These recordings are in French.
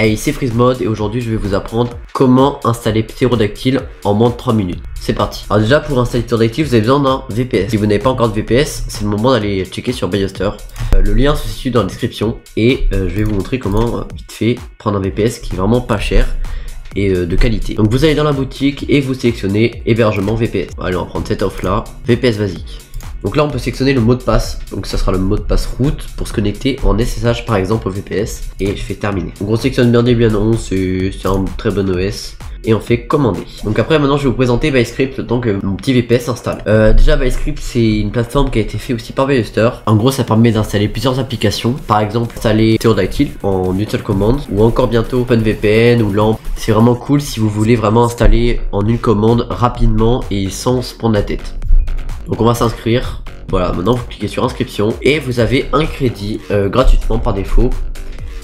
Hey, c'est FreezeMod et aujourd'hui je vais vous apprendre comment installer Pterodactyl en moins de 3 minutes. C'est parti. Alors déjà pour installer Pterodactyl vous avez besoin d'un VPS. Si vous n'avez pas encore de VPS, c'est le moment d'aller checker sur BioStore. Le lien se situe dans la description et je vais vous montrer comment vite fait prendre un VPS qui est vraiment pas cher et de qualité. Donc vous allez dans la boutique et vous sélectionnez hébergement VPS. Allez, on va prendre cette offre là, VPS basique. Donc là on peut sélectionner le mot de passe, donc ça sera le mot de passe route pour se connecter en SSH par exemple au VPS et je fais terminer. Donc on sélectionne bien Debian 11, c'est un très bon OS et on fait commander. Donc après maintenant je vais vous présenter Byscript le temps que mon petit VPS s'installe. Déjà Byscript c'est une plateforme qui a été faite aussi par BioStore. En gros ça permet d'installer plusieurs applications, par exemple installer Pterodactyl en une seule commande ou encore bientôt OpenVPN ou LAMP. C'est vraiment cool si vous voulez vraiment installer en une commande rapidement et sans se prendre la tête. Donc on va s'inscrire, voilà, maintenant vous cliquez sur inscription et vous avez un crédit gratuitement par défaut.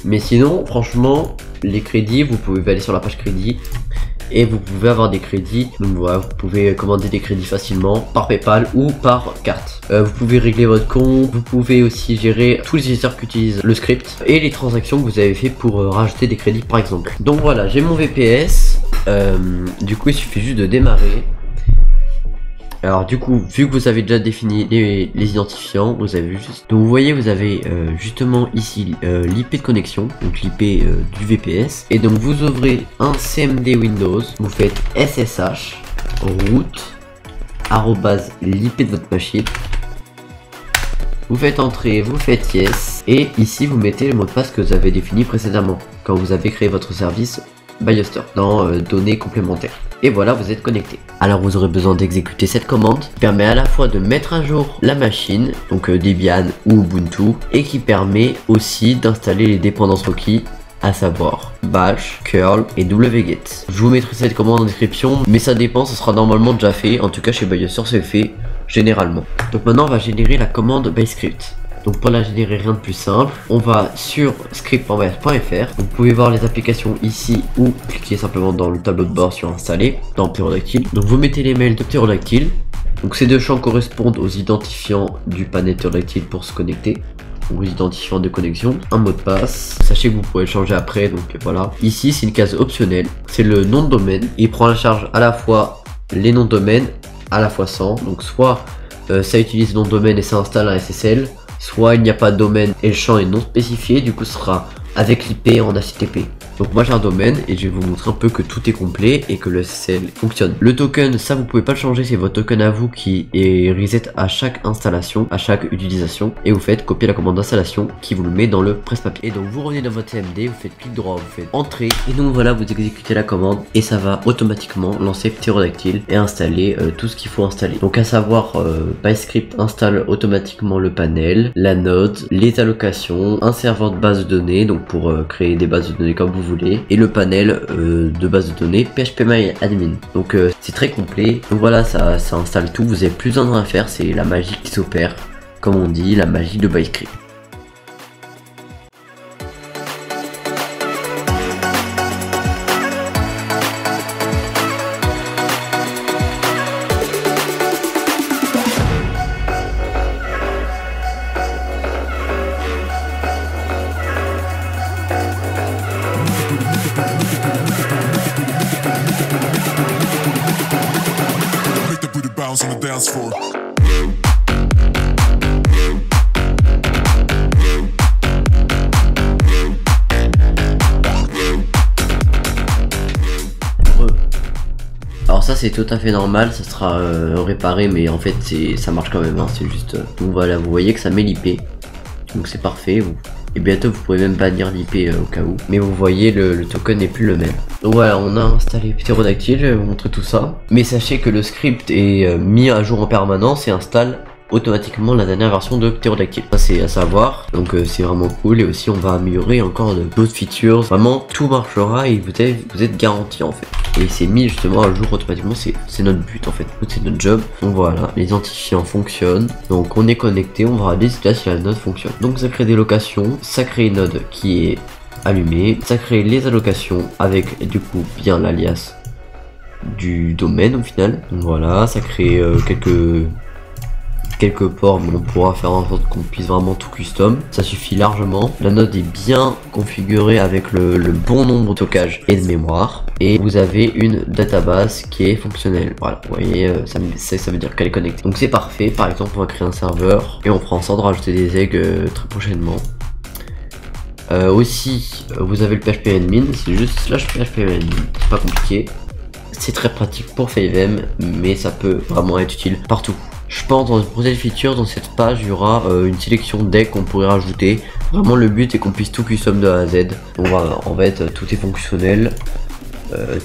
Mais sinon franchement les crédits, vous pouvez aller sur la page crédit et vous pouvez avoir des crédits. Donc voilà, vous pouvez commander des crédits facilement par PayPal ou par carte. Vous pouvez régler votre compte, vous pouvez aussi gérer tous les utilisateurs qui utilisent le script et les transactions que vous avez fait pour rajouter des crédits par exemple. Donc voilà, j'ai mon VPS, du coup il suffit juste de démarrer. Alors du coup, vu que vous avez déjà défini les identifiants, vous avez juste... Donc vous voyez, vous avez justement ici l'IP de connexion, donc l'IP du VPS. Et donc vous ouvrez un CMD Windows, vous faites SSH route @l'IP de votre machine. Vous faites entrer, vous faites yes. Et ici vous mettez le mot de passe que vous avez défini précédemment, quand vous avez créé votre service BioStore dans données complémentaires. Et voilà, vous êtes connecté. Alors vous aurez besoin d'exécuter cette commande qui permet à la fois de mettre à jour la machine, donc Debian ou Ubuntu, et qui permet aussi d'installer les dépendances requises, à savoir bash, curl et wget. Je vous mettrai cette commande en description, mais ça dépend, ça sera normalement déjà fait. En tout cas chez BioStore c'est fait généralement. Donc maintenant on va générer la commande Byscript. Donc pour la générer, rien de plus simple, on va sur script.bs.fr. Vous pouvez voir les applications ici ou cliquez simplement dans le tableau de bord sur installer dans Pterodactyl. Donc vous mettez les mails de Pterodactyl. Donc ces deux champs correspondent aux identifiants du panel Pterodactyl pour se connecter. Donc les identifiants de connexion, un mot de passe. Sachez que vous pourrez le changer après, donc voilà. Ici c'est une case optionnelle, c'est le nom de domaine. Il prend en charge à la fois les noms de domaine, à la fois sans. Donc soit ça utilise le nom de domaine et ça installe un SSL. Soit il n'y a pas de domaine et le champ est non spécifié, du coup ce sera avec l'IP en HTTP. Donc moi j'ai un domaine et je vais vous montrer un peu que tout est complet et que le SSL fonctionne. Le token, ça vous pouvez pas le changer, c'est votre token à vous qui est reset à chaque installation, à chaque utilisation. Et vous faites copier la commande d'installation qui vous le met dans le presse-papier. Et donc vous revenez dans votre CMD, vous faites clic droit, vous faites entrée. Et donc voilà, vous exécutez la commande et ça va automatiquement lancer Pterodactyl et installer tout ce qu'il faut installer. Donc à savoir, Byscript installe automatiquement le panel, la node, les allocations, un serveur de base de données, donc pour créer des bases de données comme vous voulez, et le panel de base de données PHPMyAdmin. Donc c'est très complet. Donc voilà, ça installe tout, vous avez plus besoin de rien faire, c'est la magie qui s'opère, comme on dit, la magie de Byscript. On the dance floor. Alors ça c'est tout à fait normal, ça sera réparé, mais en fait ça marche quand même, hein, c'est juste... Donc voilà, vous voyez que ça met l'IP, donc c'est parfait. Et bientôt vous pourrez même bannir l'IP au cas où. Mais vous voyez le token n'est plus le même. Donc voilà, on a installé Pterodactyl, je vais vous montrer tout ça. Mais sachez que le script est mis à jour en permanence et installe automatiquement la dernière version de Pterodactyl. Ça c'est à savoir, donc c'est vraiment cool. Et aussi on va améliorer encore d'autres features. Vraiment tout marchera et vous êtes garanti en fait. Et c'est mis justement à jour automatiquement, c'est notre but en fait, c'est notre job. Donc voilà, les identifiants fonctionnent, donc on est connecté, on va regarder si la node fonctionne. Donc ça crée des locations, ça crée une node qui est allumée, ça crée les allocations avec du coup bien l'alias du domaine au final. Donc voilà, ça crée quelques quelques ports, mais on pourra faire en sorte qu'on puisse vraiment tout custom. Ça suffit largement. La node est bien configurée avec le bon nombre de stockage et de mémoire. Et vous avez une database qui est fonctionnelle. Voilà, vous voyez, ça veut dire qu'elle est connectée. Donc c'est parfait. Par exemple, on va créer un serveur et on fera en sorte de rajouter des eggs très prochainement. Aussi, vous avez le PHP admin, c'est juste /PHP admin, c'est pas compliqué. C'est très pratique pour FiveM, mais ça peut vraiment être utile partout. Je pense dans une prochaine feature, dans cette page, il y aura une sélection d'eggs qu'on pourrait rajouter. Vraiment, le but est qu'on puisse tout custom de A à Z. Donc voilà, en fait, tout est fonctionnel.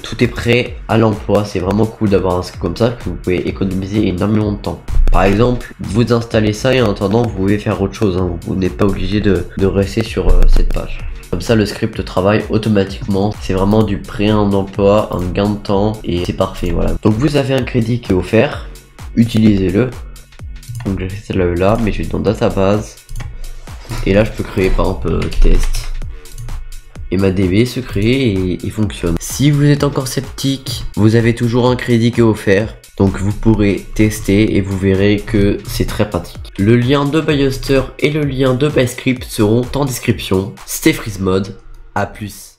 Tout est prêt à l'emploi. C'est vraiment cool d'avoir un script comme ça, que vous pouvez économiser énormément de temps. Par exemple, vous installez ça et en attendant, vous pouvez faire autre chose. Hein. Vous n'êtes pas obligé de rester sur cette page. Comme ça, le script travaille automatiquement. C'est vraiment du prêt en emploi, un gain de temps et c'est parfait. Voilà. Donc vous avez un crédit qui est offert. Utilisez-le. Donc j'ai fait celle-là, mais je vais dans database. Et là, je peux créer par exemple test. Et ma DB se crée et fonctionne. Si vous êtes encore sceptique, vous avez toujours un crédit qui est offert. Donc vous pourrez tester et vous verrez que c'est très pratique. Le lien de BioSter et le lien de ByScript seront en description. C'était FreezeMod, à plus.